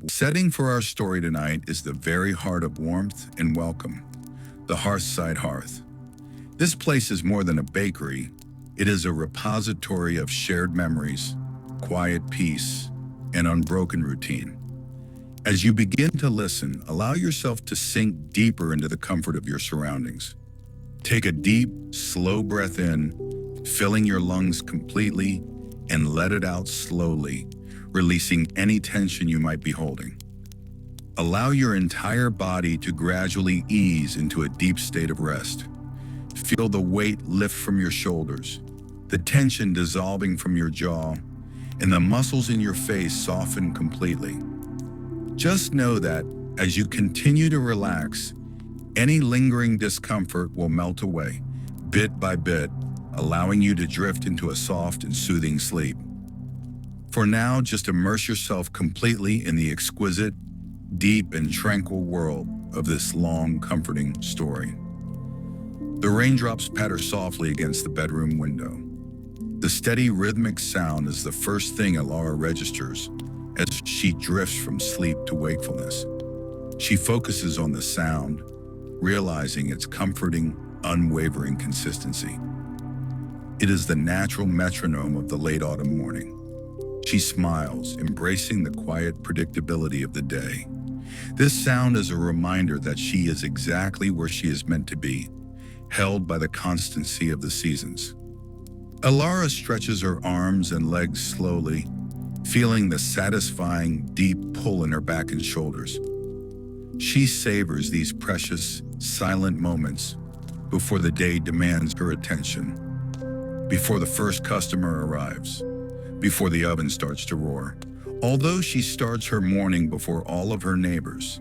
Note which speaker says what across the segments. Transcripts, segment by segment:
Speaker 1: Setting for our story tonight is the very heart of warmth and welcome, the Hearthside Hearth. This place is more than a bakery, it is a repository of shared memories, quiet peace, and unbroken routine. As you begin to listen, allow yourself to sink deeper into the comfort of your surroundings. Take a deep, slow breath in, filling your lungs completely, and let it out slowly, releasing any tension you might be holding. Allow your entire body to gradually ease into a deep state of rest. Feel the weight lift from your shoulders, the tension dissolving from your jaw, and the muscles in your face soften completely. Just know that as you continue to relax, any lingering discomfort will melt away, bit by bit, allowing you to drift into a soft and soothing sleep. For now, just immerse yourself completely in the exquisite, deep, and tranquil world of this long, comforting story. The raindrops patter softly against the bedroom window. The steady, rhythmic sound is the first thing Elara registers as she drifts from sleep to wakefulness. She focuses on the sound, realizing its comforting, unwavering consistency. It is the natural metronome of the late autumn morning. She smiles, embracing the quiet predictability of the day. This sound is a reminder that she is exactly where she is meant to be, held by the constancy of the seasons. Elara stretches her arms and legs slowly, feeling the satisfying, deep pull in her back and shoulders. She savors these precious, silent moments before the day demands her attention, before the first customer arrives, before the oven starts to roar. Although she starts her morning before all of her neighbors,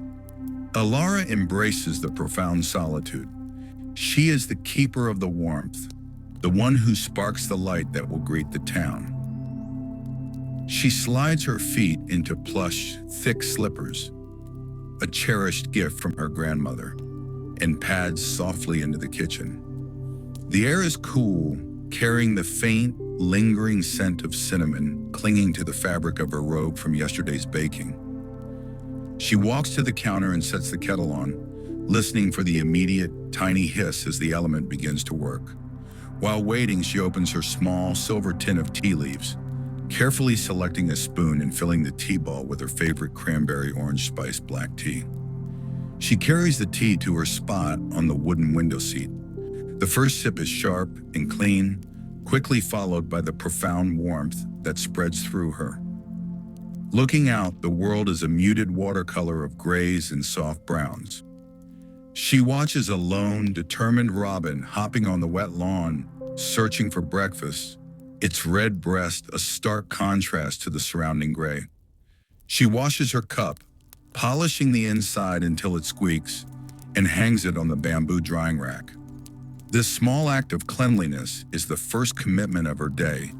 Speaker 1: Elara embraces the profound solitude. She is the keeper of the warmth, the one who sparks the light that will greet the town. She slides her feet into plush, thick slippers, a cherished gift from her grandmother, and pads softly into the kitchen. The air is cool, carrying the faint, lingering scent of cinnamon clinging to the fabric of her robe from yesterday's baking. She walks to the counter and sets the kettle on, listening for the immediate, tiny hiss as the element begins to work. While waiting, she opens her small, silver tin of tea leaves, carefully selecting a spoon and filling the tea ball with her favorite cranberry orange spice black tea. She carries the tea to her spot on the wooden window seat. The first sip is sharp and clean, quickly followed by the profound warmth that spreads through her. Looking out, the world is a muted watercolor of grays and soft browns. She watches a lone, determined robin hopping on the wet lawn, searching for breakfast, its red breast a stark contrast to the surrounding gray. She washes her cup, polishing the inside until it squeaks, and hangs it on the bamboo drying rack. This small act of cleanliness is the first commitment of her day,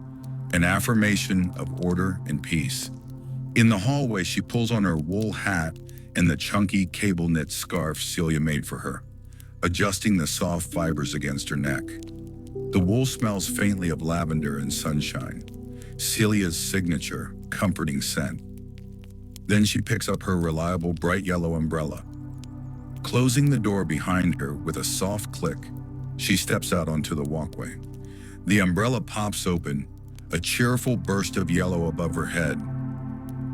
Speaker 1: an affirmation of order and peace. In the hallway, she pulls on her wool hat and the chunky cable-knit scarf Celia made for her, adjusting the soft fibers against her neck. The wool smells faintly of lavender and sunshine, Celia's signature, comforting scent. Then she picks up her reliable bright yellow umbrella. Closing the door behind her with a soft click, she steps out onto the walkway. The umbrella pops open, a cheerful burst of yellow above her head,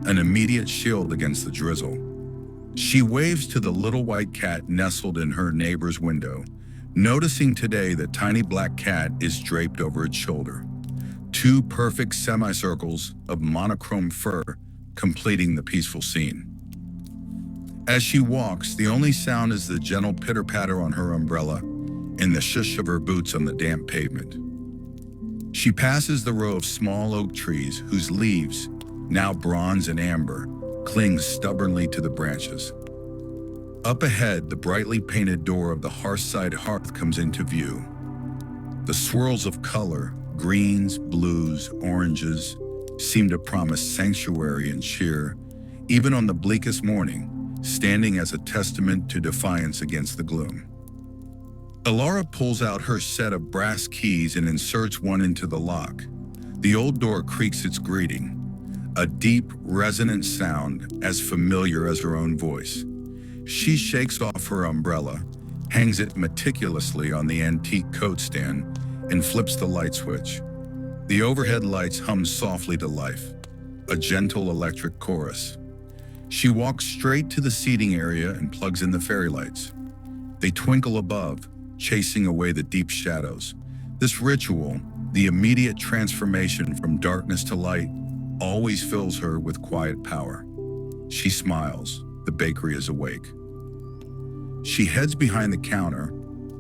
Speaker 1: an immediate shield against the drizzle. She waves to the little white cat nestled in her neighbor's window, noticing today the tiny black cat is draped over its shoulder. Two perfect semicircles of monochrome fur completing the peaceful scene. As she walks, the only sound is the gentle pitter-patter on her umbrella and the shush of her boots on the damp pavement. She passes the row of small oak trees whose leaves, now bronze and amber, cling stubbornly to the branches. Up ahead, the brightly painted door of the Hearthside Hearth comes into view. The swirls of color, greens, blues, oranges, seem to promise sanctuary and cheer, even on the bleakest morning, standing as a testament to defiance against the gloom. Elara pulls out her set of brass keys and inserts one into the lock. The old door creaks its greeting. a deep, resonant sound as familiar as her own voice. She shakes off her umbrella, hangs it meticulously on the antique coat stand, and flips the light switch. The overhead lights hum softly to life, a gentle electric chorus. She walks straight to the seating area and plugs in the fairy lights. They twinkle above, chasing away the deep shadows. This ritual, the immediate transformation from darkness to light, always fills her with quiet power. She smiles. The bakery is awake. She heads behind the counter,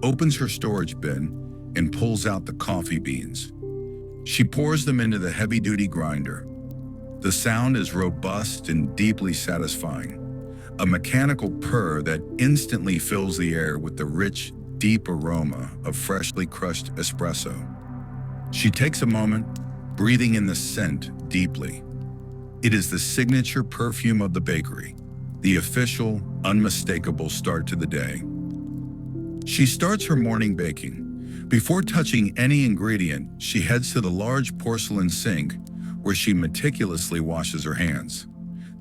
Speaker 1: opens her storage bin, and pulls out the coffee beans. She pours them into the heavy-duty grinder. The sound is robust and deeply satisfying, a mechanical purr that instantly fills the air with the rich, deep aroma of freshly crushed espresso. She takes a moment, breathing in the scent deeply. It is the signature perfume of the bakery, the official, unmistakable start to the day. She starts her morning baking. Before touching any ingredient, she heads to the large porcelain sink where she meticulously washes her hands.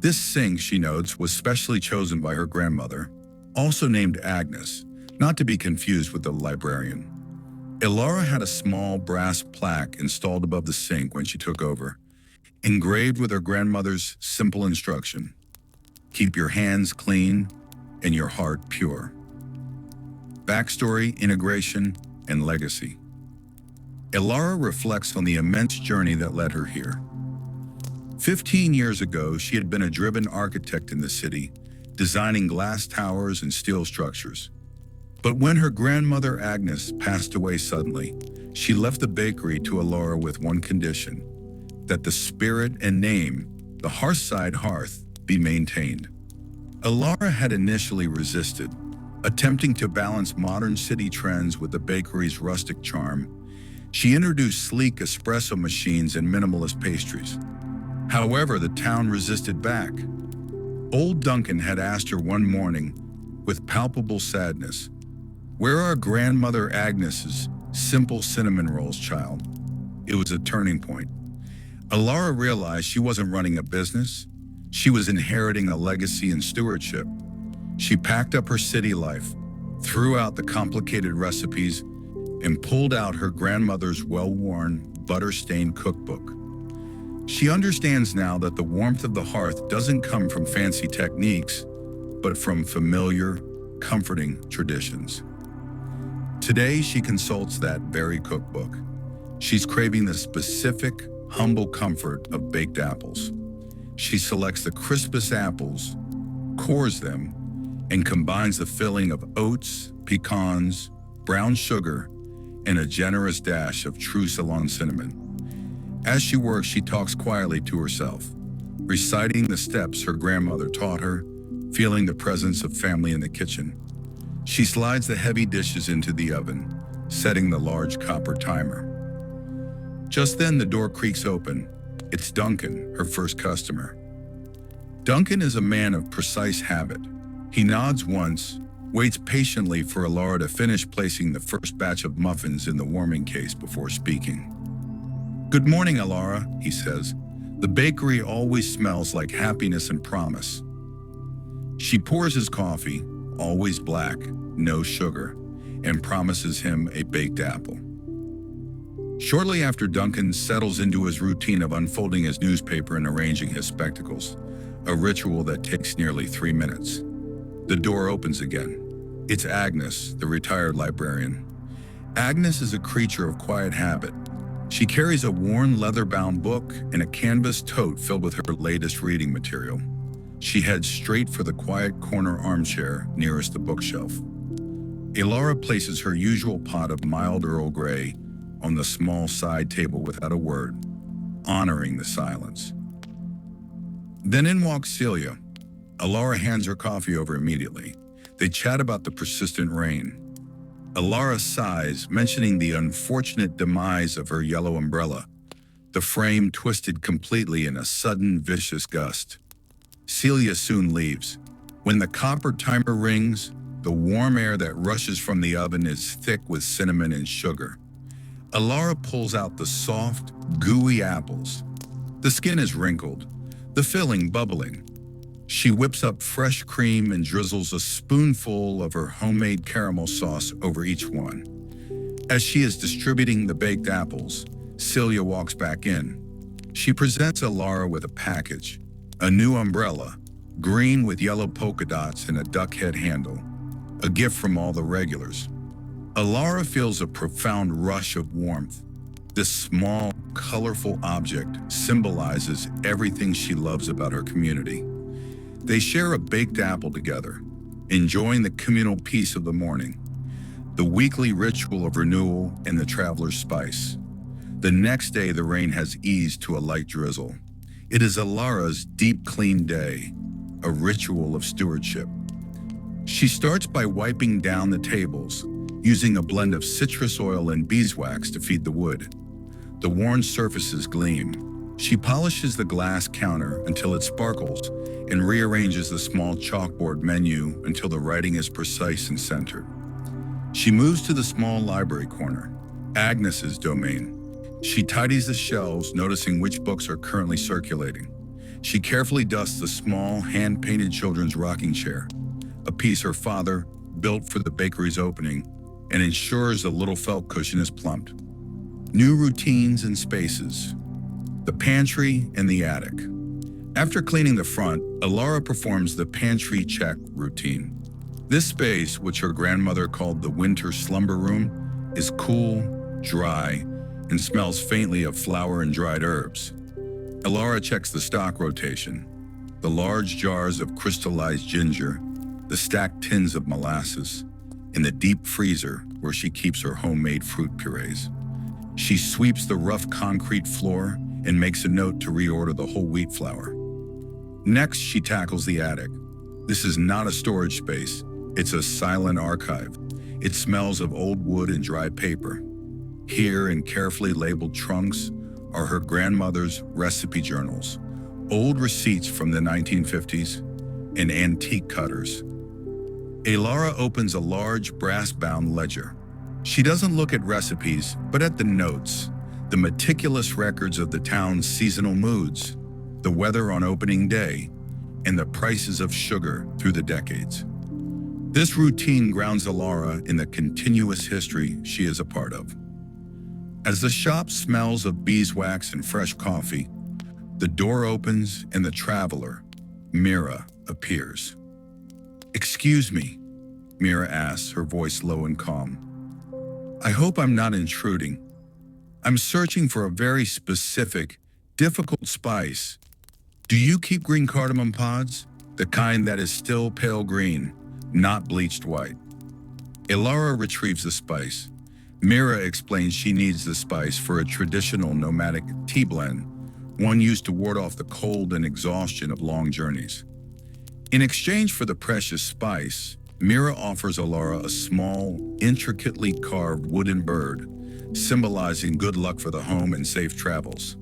Speaker 1: This sink, she notes, was specially chosen by her grandmother, also named Agnes, not to be confused with the librarian. Elara had a small brass plaque installed above the sink when she took over, engraved with her grandmother's simple instruction: keep your hands clean and your heart pure. Backstory, integration, and legacy. Elara reflects on the immense journey that led her here. 15 years ago, she had been a driven architect in the city, designing glass towers and steel structures. But when her grandmother Agnes passed away suddenly, she left the bakery to Elara with one condition: that the spirit and name, the Hearthside Hearth, be maintained. Elara had initially resisted, attempting to balance modern city trends with the bakery's rustic charm. She introduced sleek espresso machines and minimalist pastries. However, the town resisted back. Old Duncan had asked her one morning, with palpable sadness, "Where are grandmother Agnes's simple cinnamon rolls, child?" It was a turning point. Elara realized she wasn't running a business. She was inheriting a legacy and stewardship. She packed up her city life, threw out the complicated recipes, and pulled out her grandmother's well-worn, butter-stained cookbook. She understands now that the warmth of the hearth doesn't come from fancy techniques, but from familiar, comforting traditions. Today, she consults that very cookbook. She's craving the specific, humble comfort of baked apples. She selects the crispest apples, cores them, and combines the filling of oats, pecans, brown sugar, and a generous dash of true Ceylon cinnamon. As she works, she talks quietly to herself, reciting the steps her grandmother taught her, feeling the presence of family in the kitchen. She slides the heavy dishes into the oven, setting the large copper timer. Just then, the door creaks open. It's Duncan, her first customer. Duncan is a man of precise habit. He nods once, waits patiently for Elara to finish placing the first batch of muffins in the warming case before speaking. "Good morning, Elara," he says. "The bakery always smells like happiness and promise." She pours his coffee, always black, no sugar, and promises him a baked apple. Shortly after, Duncan settles into his routine of unfolding his newspaper and arranging his spectacles, a ritual that takes nearly 3 minutes. The door opens again. It's Agnes, the retired librarian. Agnes is a creature of quiet habit. She carries a worn leather-bound book and a canvas tote filled with her latest reading material. She heads straight for the quiet corner armchair nearest the bookshelf. Elara places her usual pot of mild Earl Grey on the small side table without a word, honoring the silence. Then in walks Celia. Elara hands her coffee over immediately. They chat about the persistent rain. Elara sighs, mentioning the unfortunate demise of her yellow umbrella. The frame twisted completely in a sudden, vicious gust. Celia soon leaves. When the copper timer rings, the warm air that rushes from the oven is thick with cinnamon and sugar. Elara pulls out the soft, gooey apples. The skin is wrinkled, the filling bubbling. She whips up fresh cream and drizzles a spoonful of her homemade caramel sauce over each one. As she is distributing the baked apples, Celia walks back in. She presents Elara with a package, a new umbrella, green with yellow polka dots and a duck head handle, a gift from all the regulars. Elara feels a profound rush of warmth. This small, colorful object symbolizes everything she loves about her community. They share a baked apple together, enjoying the communal peace of the morning, the weekly ritual of renewal and the traveler's spice. The next day, the rain has eased to a light drizzle. It is Elara's deep clean day, a ritual of stewardship. She starts by wiping down the tables, using a blend of citrus oil and beeswax to feed the wood. The worn surfaces gleam. She polishes the glass counter until it sparkles and rearranges the small chalkboard menu until the writing is precise and centered. She moves to the small library corner, Agnes's domain. She tidies the shelves, noticing which books are currently circulating. She carefully dusts the small, hand-painted children's rocking chair, a piece her father built for the bakery's opening, and ensures the little felt cushion is plumped. New routines and spaces. The pantry and the attic. After cleaning the front, Elara performs the pantry check routine. This space, which her grandmother called the winter slumber room, is cool, dry, and smells faintly of flour and dried herbs. Elara checks the stock rotation, the large jars of crystallized ginger, the stacked tins of molasses, and the deep freezer where she keeps her homemade fruit purees. She sweeps the rough concrete floor and makes a note to reorder the whole wheat flour. Next, she tackles the attic. This is not a storage space, it's a silent archive. It smells of old wood and dry paper. Here, in carefully labeled trunks, are her grandmother's recipe journals, old receipts from the 1950s, and antique cutters. Elara opens a large brass-bound ledger. She doesn't look at recipes, but at the notes, the meticulous records of the town's seasonal moods, the weather on opening day, and the prices of sugar through the decades. This routine grounds Elara in the continuous history she is a part of. As the shop smells of beeswax and fresh coffee, the door opens and the traveler, Mira, appears. "Excuse me," Mira asks, her voice low and calm. "I hope I'm not intruding. I'm searching for a very specific, difficult spice. Do you keep green cardamom pods? The kind that is still pale green, not bleached white?" Elara retrieves the spice. Mira explains she needs the spice for a traditional nomadic tea blend, one used to ward off the cold and exhaustion of long journeys. In exchange for the precious spice, Mira offers Elara a small, intricately carved wooden bird, symbolizing good luck for the home and safe travels.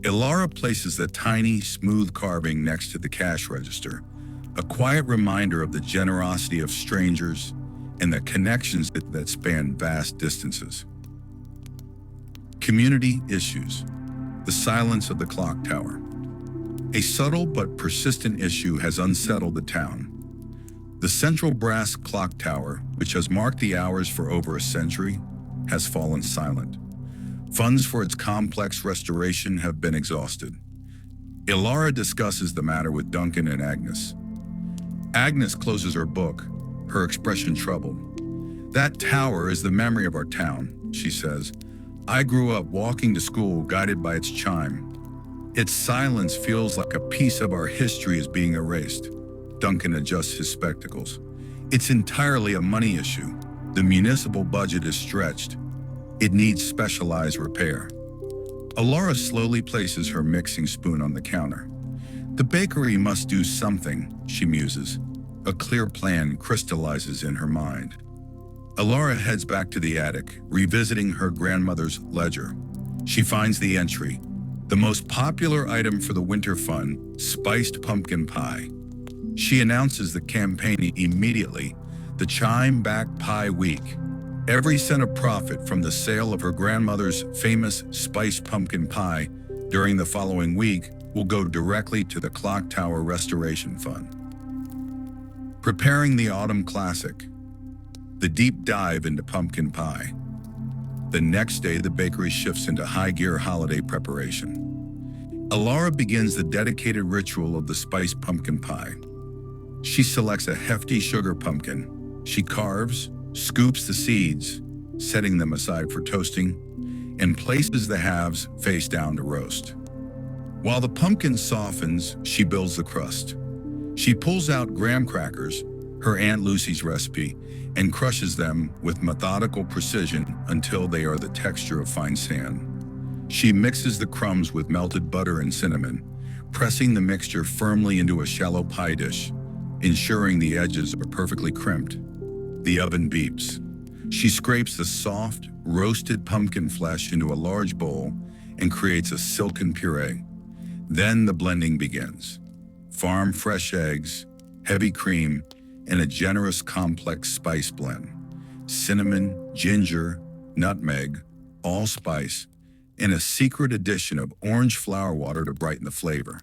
Speaker 1: Elara places the tiny, smooth carving next to the cash register, a quiet reminder of the generosity of strangers and the connections that span vast distances. Community issues. The silence of the clock tower. A subtle but persistent issue has unsettled the town. The central brass clock tower, which has marked the hours for over a century, has fallen silent. Funds for its complex restoration have been exhausted. Elara discusses the matter with Duncan and Agnes. Agnes closes her book, her expression troubled. "That tower is the memory of our town," she says. "I grew up walking to school guided by its chime. Its silence feels like a piece of our history is being erased." Duncan adjusts his spectacles. "It's entirely a money issue. The municipal budget is stretched. It needs specialized repair." Elara slowly places her mixing spoon on the counter. "The bakery must do something," she muses. A clear plan crystallizes in her mind. Elara heads back to the attic, revisiting her grandmother's ledger. She finds the entry, the most popular item for the winter fund, spiced pumpkin pie. She announces the campaign immediately, the Chime Back Pie Week. Every cent of profit from the sale of her grandmother's famous spiced pumpkin pie during the following week will go directly to the Clock Tower Restoration Fund. Preparing the Autumn Classic, the deep dive into pumpkin pie. The next day, the bakery shifts into high-gear holiday preparation. Elara begins the dedicated ritual of the spiced pumpkin pie. She selects a hefty sugar pumpkin. She carves, scoops the seeds, setting them aside for toasting, and places the halves face down to roast. While the pumpkin softens, she builds the crust. She pulls out graham crackers, her Aunt Lucy's recipe, and crushes them with methodical precision until they are the texture of fine sand. She mixes the crumbs with melted butter and cinnamon, pressing the mixture firmly into a shallow pie dish, ensuring the edges are perfectly crimped. The oven beeps. She scrapes the soft, roasted pumpkin flesh into a large bowl and creates a silken puree. Then the blending begins. Farm fresh eggs, heavy cream, and a generous complex spice blend. Cinnamon, ginger, nutmeg, allspice, and a secret addition of orange flower water to brighten the flavor.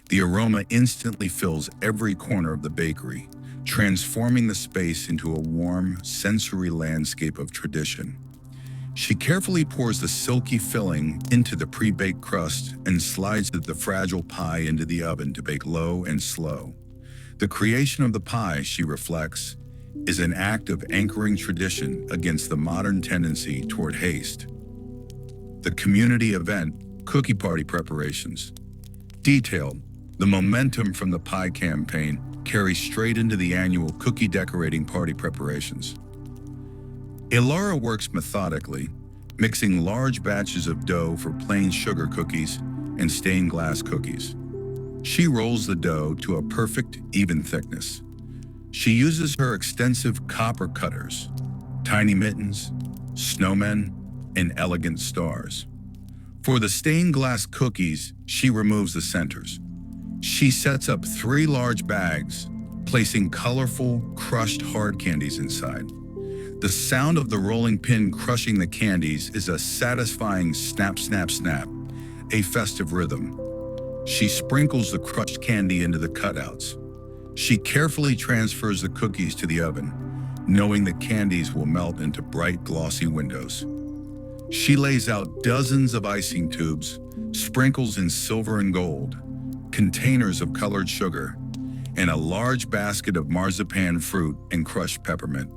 Speaker 1: The aroma instantly fills every corner of the bakery, transforming the space into a warm, sensory landscape of tradition. She carefully pours the silky filling into the pre-baked crust and slides the fragile pie into the oven to bake low and slow. The creation of the pie, she reflects, is an act of anchoring tradition against the modern tendency toward haste. The community event, cookie party preparations. Detailed, the momentum from the pie campaign carries straight into the annual cookie decorating party preparations. Elara works methodically, mixing large batches of dough for plain sugar cookies and stained glass cookies. She rolls the dough to a perfect, even thickness. She uses her extensive copper cutters, tiny mittens, snowmen, and elegant stars. For the stained glass cookies, she removes the centers. She sets up 3 large bags, placing colorful, crushed hard candies inside. The sound of the rolling pin crushing the candies is a satisfying snap, snap, snap, a festive rhythm. She sprinkles the crushed candy into the cutouts. She carefully transfers the cookies to the oven, knowing the candies will melt into bright, glossy windows. She lays out dozens of icing tubes, sprinkles in silver and gold, containers of colored sugar, and a large basket of marzipan fruit and crushed peppermint.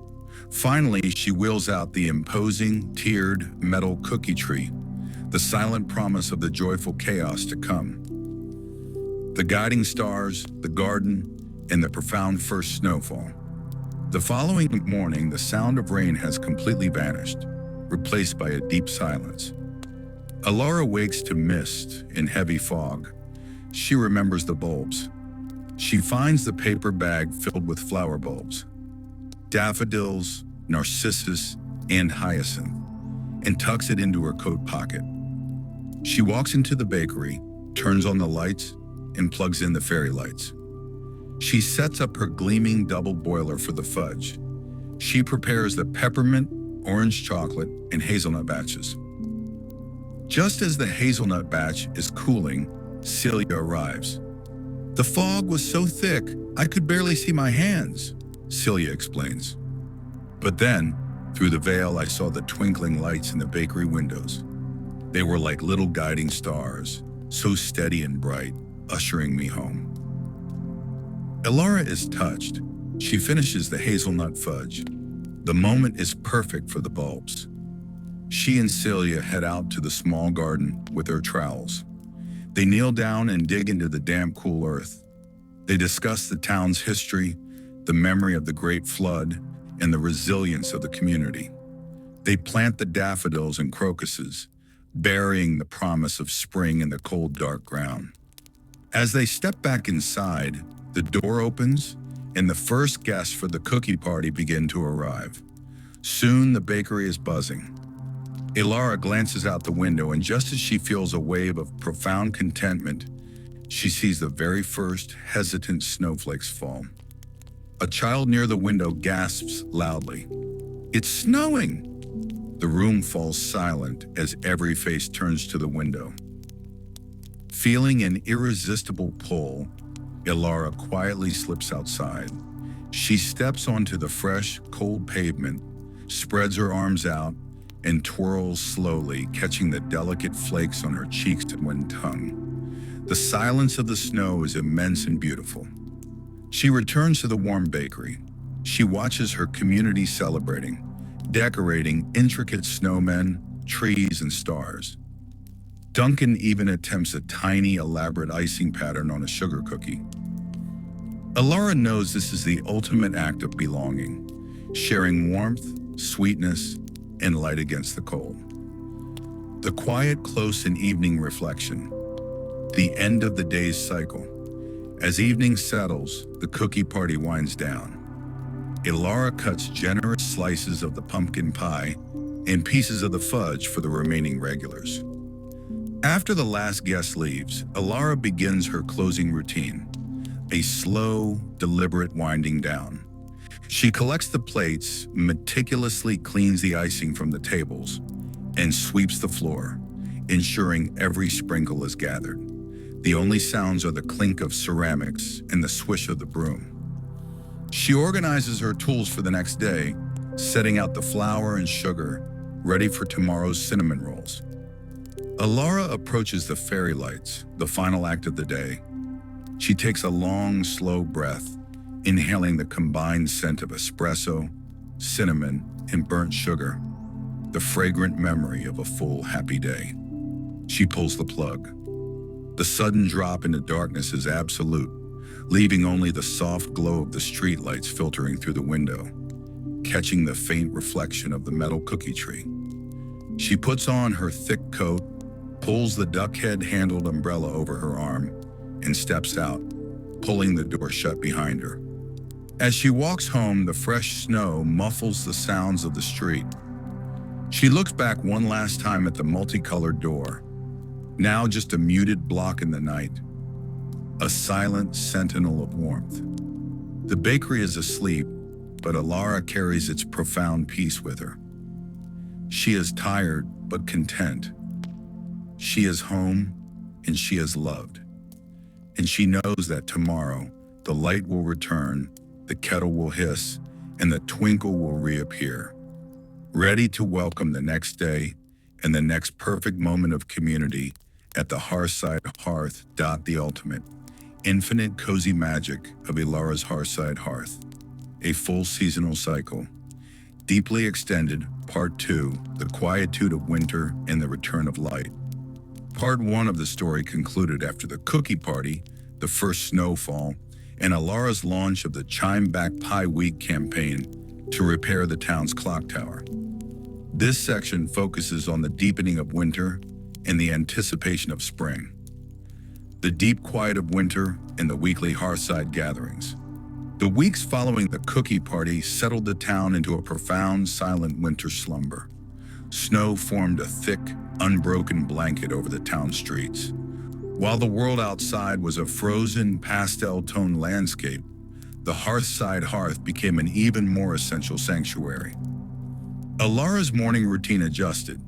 Speaker 1: Finally, she wheels out the imposing, tiered metal cookie tree, the silent promise of the joyful chaos to come. The guiding stars, the garden, and the profound first snowfall. The following morning, the sound of rain has completely vanished, replaced by a deep silence. Elara wakes to mist and heavy fog. She remembers the bulbs. She finds the paper bag filled with flower bulbs, daffodils, narcissus, and hyacinth, and tucks it into her coat pocket. She walks into the bakery, turns on the lights, and plugs in the fairy lights. She sets up her gleaming double boiler for the fudge. She prepares the peppermint, orange chocolate, and hazelnut batches. Just as the hazelnut batch is cooling, Celia arrives. "The fog was so thick, I could barely see my hands," Celia explains. But then, through the veil, I saw the twinkling lights in the bakery windows. They were like little guiding stars, so steady and bright, ushering me home. Elara is touched. She finishes the hazelnut fudge. The moment is perfect for the bulbs. She and Celia head out to the small garden with their trowels. They kneel down and dig into the damp, cool earth. They discuss the town's history, the memory of the Great Flood, and the resilience of the community. They plant the daffodils and crocuses, burying the promise of spring in the cold, dark ground. As they step back inside, the door opens, and the first guests for the cookie party begin to arrive. Soon, the bakery is buzzing. Elara glances out the window, and just as she feels a wave of profound contentment, she sees the very first hesitant snowflakes fall. A child near the window gasps loudly, "It's snowing!" The room falls silent as every face turns to the window. Feeling an irresistible pull, Elara quietly slips outside. She steps onto the fresh, cold pavement, spreads her arms out, and twirls slowly, catching the delicate flakes on her cheeks and tongue. The silence of the snow is immense and beautiful. She returns to the warm bakery. She watches her community celebrating, decorating intricate snowmen, trees, and stars. Duncan even attempts a tiny, elaborate icing pattern on a sugar cookie. Elara knows this is the ultimate act of belonging, sharing warmth, sweetness, and light against the cold. The quiet, close, and evening reflection, the end of the day's cycle. As evening settles, the cookie party winds down. Elara cuts generous slices of the pumpkin pie and pieces of the fudge for the remaining regulars. After the last guest leaves, Elara begins her closing routine, a slow, deliberate winding down. She collects the plates, meticulously cleans the icing from the tables, and sweeps the floor, ensuring every sprinkle is gathered. The only sounds are the clink of ceramics and the swish of the broom. She organizes her tools for the next day, setting out the flour and sugar, ready for tomorrow's cinnamon rolls. Elara approaches the fairy lights, the final act of the day. She takes a long, slow breath, inhaling the combined scent of espresso, cinnamon, and burnt sugar, the fragrant memory of a full, happy day. She pulls the plug. The sudden drop into darkness is absolute, leaving only the soft glow of the streetlights filtering through the window, catching the faint reflection of the metal cookie tree. She puts on her thick coat, pulls the duck-head-handled umbrella over her arm, and steps out, pulling the door shut behind her. As she walks home, the fresh snow muffles the sounds of the street. She looks back one last time at the multicolored door, now just a muted block in the night, a silent sentinel of warmth. The bakery is asleep, but Elara carries its profound peace with her. She is tired but content. She is home and she is loved. And she knows that tomorrow the light will return, the kettle will hiss, and the twinkle will reappear, ready to welcome the next day and the next perfect moment of community at the Hearthside Hearth. The ultimate, infinite cozy magic of Elara's Hearthside Hearth, a full seasonal cycle. Deeply extended, Part 2, the quietude of winter and the return of light. Part 1 of the story concluded after the cookie party, the first snowfall, and Elara's launch of the Chime Back Pie Week campaign to repair the town's clock tower. This section focuses on the deepening of winter and the anticipation of spring. The deep quiet of winter and the weekly Hearthside gatherings. The weeks following the cookie party settled the town into a profound, silent winter slumber. Snow formed a thick, unbroken blanket over the town streets. While the world outside was a frozen, pastel-toned landscape, the Hearthside Hearth became an even more essential sanctuary. Elara's morning routine adjusted.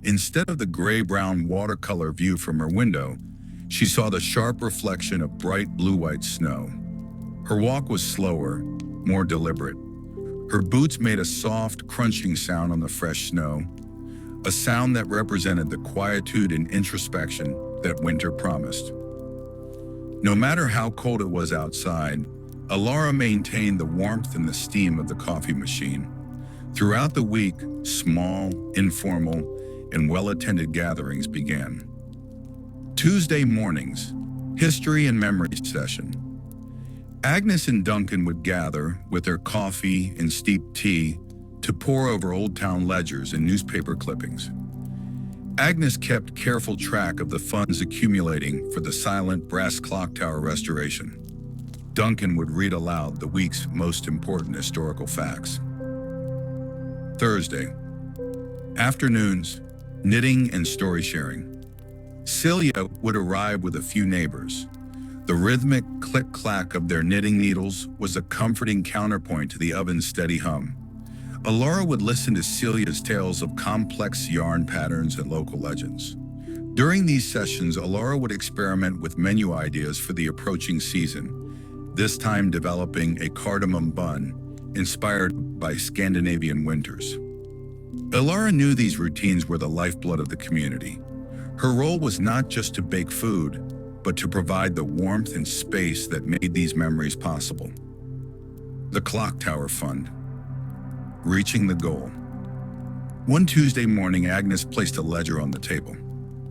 Speaker 1: Instead of the gray-brown watercolor view from her window, she saw the sharp reflection of bright blue-white snow. Her walk was slower, more deliberate. Her boots made a soft, crunching sound on the fresh snow, a sound that represented the quietude and introspection that winter promised. No matter how cold it was outside, Elara maintained the warmth and the steam of the coffee machine. Throughout the week, small, informal, and well-attended gatherings began. Tuesday mornings, history and memory session. Agnes and Duncan would gather with their coffee and steeped tea to pore over Old Town ledgers and newspaper clippings. Agnes kept careful track of the funds accumulating for the silent brass clock tower restoration. Duncan would read aloud the week's most important historical facts. Thursday, afternoons, knitting and story sharing. Celia would arrive with a few neighbors. The rhythmic click-clack of their knitting needles was a comforting counterpoint to the oven's steady hum. Elara would listen to Celia's tales of complex yarn patterns and local legends. During these sessions, Elara would experiment with menu ideas for the approaching season, this time developing a cardamom bun inspired by Scandinavian winters. Elara knew these routines were the lifeblood of the community. Her role was not just to bake food, but to provide the warmth and space that made these memories possible. The Clock Tower Fund. Reaching the goal. One Tuesday morning, Agnes placed a ledger on the table.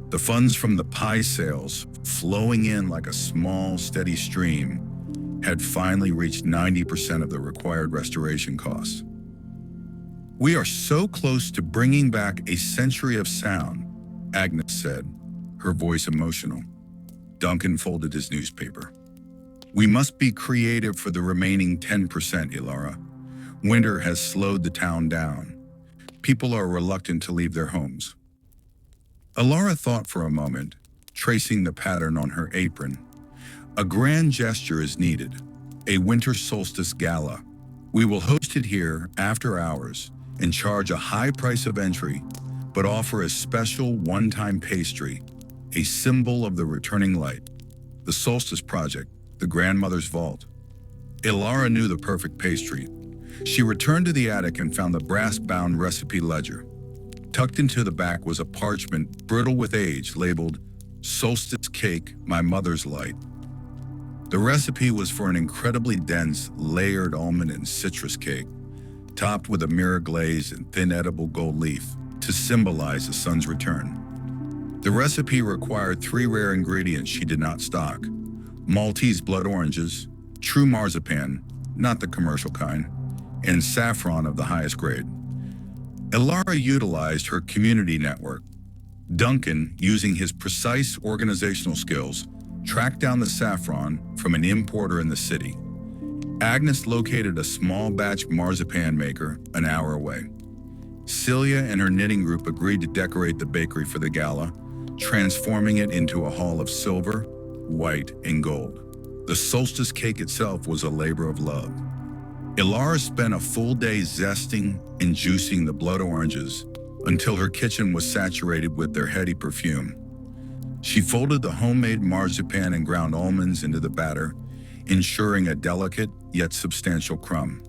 Speaker 1: The funds from the pie sales, flowing in like a small, steady stream, had finally reached 90% of the required restoration costs. "We are so close to bringing back a century of sound," Agnes said, her voice emotional. Duncan folded his newspaper. "We must be creative for the remaining 10%, Elara. Winter has slowed the town down. People are reluctant to leave their homes." Elara thought for a moment, tracing the pattern on her apron. "A grand gesture is needed. A winter solstice gala. We will host it here after hours and charge a high price of entry, but offer a special one-time pastry, a symbol of the returning light. The Solstice Project, the grandmother's vault." Elara knew the perfect pastry. She returned to the attic and found the brass-bound recipe ledger. Tucked into the back was a parchment brittle with age labeled "Solstice Cake, My Mother's Light." The recipe was for an incredibly dense, layered almond and citrus cake, topped with a mirror glaze and thin edible gold leaf to symbolize the sun's return. The recipe required 3 rare ingredients she did not stock: Maltese blood oranges, true marzipan, not the commercial kind, and saffron of the highest grade. Elara utilized her community network. Duncan, using his precise organizational skills, tracked down the saffron from an importer in the city. Agnes located a small batch marzipan maker an hour away. Celia and her knitting group agreed to decorate the bakery for the gala, transforming it into a hall of silver, white, and gold. The solstice cake itself was a labor of love. Elara spent a full day zesting and juicing the blood oranges until her kitchen was saturated with their heady perfume. She folded the homemade marzipan and ground almonds into the batter, ensuring a delicate yet substantial crumb.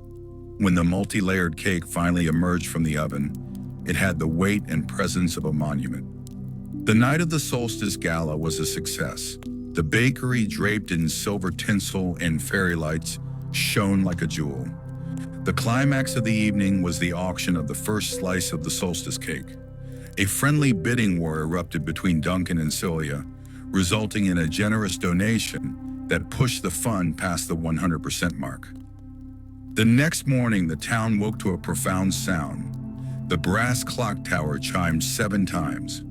Speaker 1: When the multi-layered cake finally emerged from the oven, it had the weight and presence of a monument. The night of the solstice gala was a success. The bakery, draped in silver tinsel and fairy lights, shone like a jewel. The climax of the evening was the auction of the first slice of the solstice cake. A friendly bidding war erupted between Duncan and Celia, resulting in a generous donation that pushed the fund past the 100% mark. The next morning, the town woke to a profound sound. The brass clock tower chimed 7 times.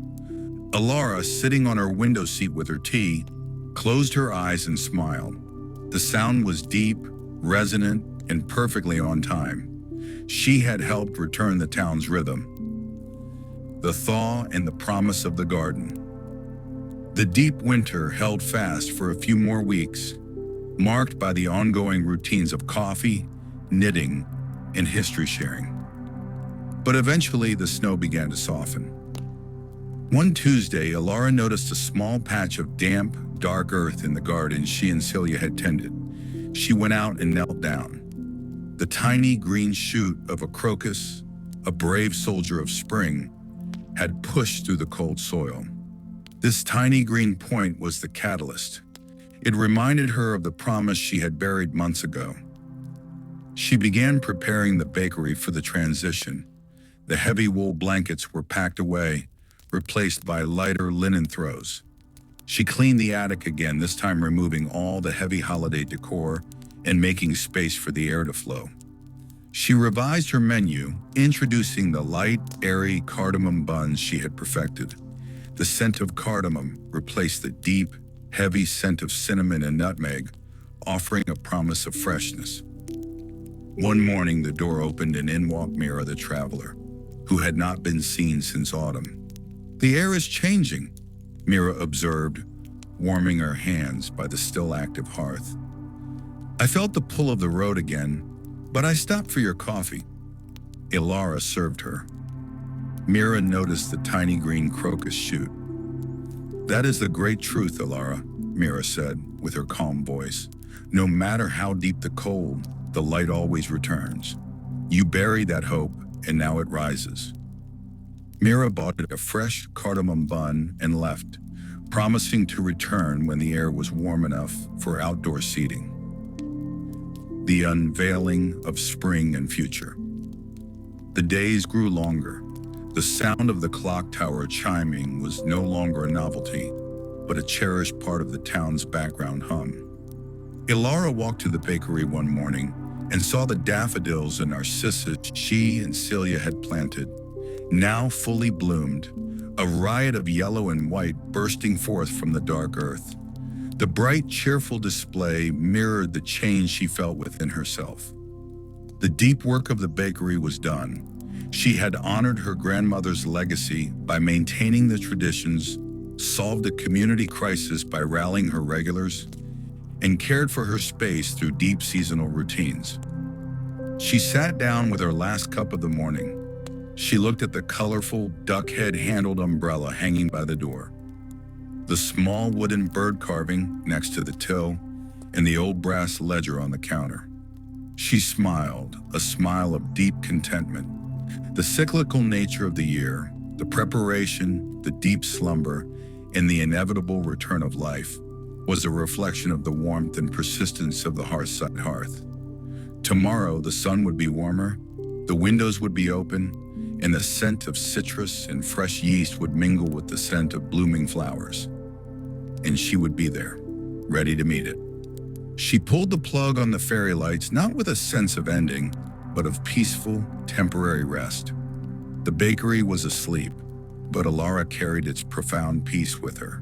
Speaker 1: Elara, sitting on her window seat with her tea, closed her eyes and smiled. The sound was deep, resonant, and perfectly on time. She had helped return the town's rhythm. The thaw and the promise of the garden. The deep winter held fast for a few more weeks, marked by the ongoing routines of coffee, knitting, and history sharing. But eventually, the snow began to soften. One Tuesday, Elara noticed a small patch of damp, dark earth in the garden she and Celia had tended. She went out and knelt down. The tiny green shoot of a crocus, a brave soldier of spring, had pushed through the cold soil. This tiny green point was the catalyst. It reminded her of the promise she had buried months ago. She began preparing the bakery for the transition. The heavy wool blankets were packed away, replaced by lighter linen throws. She cleaned the attic again, this time removing all the heavy holiday decor and making space for the air to flow. She revised her menu, introducing the light, airy cardamom buns she had perfected. The scent of cardamom replaced the deep, heavy scent of cinnamon and nutmeg, offering a promise of freshness. One morning, the door opened and in walked Mira the traveler, who had not been seen since autumn. "The air is changing," Mira observed, warming her hands by the still active hearth. "I felt the pull of the road again, but I stopped for your coffee." Elara served her. Mira noticed the tiny green crocus shoot. That is the great truth, Elara, Mira said with her calm voice. No matter how deep the cold, the light always returns. You bury that hope, and now it rises. Mira bought a fresh cardamom bun and left, promising to return when the air was warm enough for outdoor seating. The unveiling of spring and future. The days grew longer. The sound of the clock tower chiming was no longer a novelty, but a cherished part of the town's background hum. Elara walked to the bakery one morning and saw the daffodils and narcissus she and Celia had planted, now fully bloomed, a riot of yellow and white bursting forth from the dark earth. The bright, cheerful display mirrored the change she felt within herself. The deep work of the bakery was done. She had honored her grandmother's legacy by maintaining the traditions, solved a community crisis by rallying her regulars, and cared for her space through deep seasonal routines. She sat down with her last cup of the morning. She looked at the colorful, duck-head-handled umbrella hanging by the door, the small wooden bird carving next to the till, and the old brass ledger on the counter. She smiled, a smile of deep contentment. The cyclical nature of the year, the preparation, the deep slumber, and the inevitable return of life was a reflection of the warmth and persistence of the Hearthside Hearth. Tomorrow, the sun would be warmer, the windows would be open, and the scent of citrus and fresh yeast would mingle with the scent of blooming flowers. And she would be there, ready to meet it. She pulled the plug on the fairy lights, not with a sense of ending, but of peaceful, temporary rest. The bakery was asleep, but Elara carried its profound peace with her.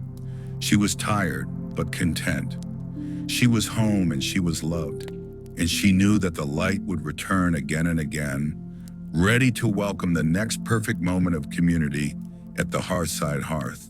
Speaker 1: She was tired, but content. She was home and she was loved, and she knew that the light would return again and again, ready to welcome the next perfect moment of community at the Hearthside Hearth.